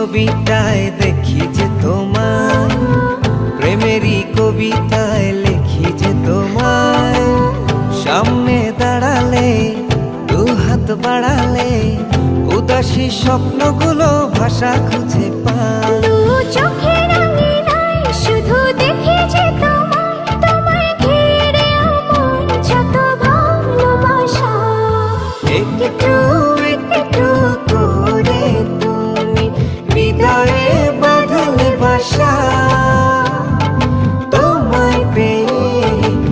ছবিটায় দেখি যে তোমায়, প্রেমেরই কবিতায় লিখি যে তোমায়। সামনে দাঁড়ালে, দু হাত বাড়ালে, উদাসী স্বপ্নগুলো ভাষা খুঁজে পায়। দু চোখ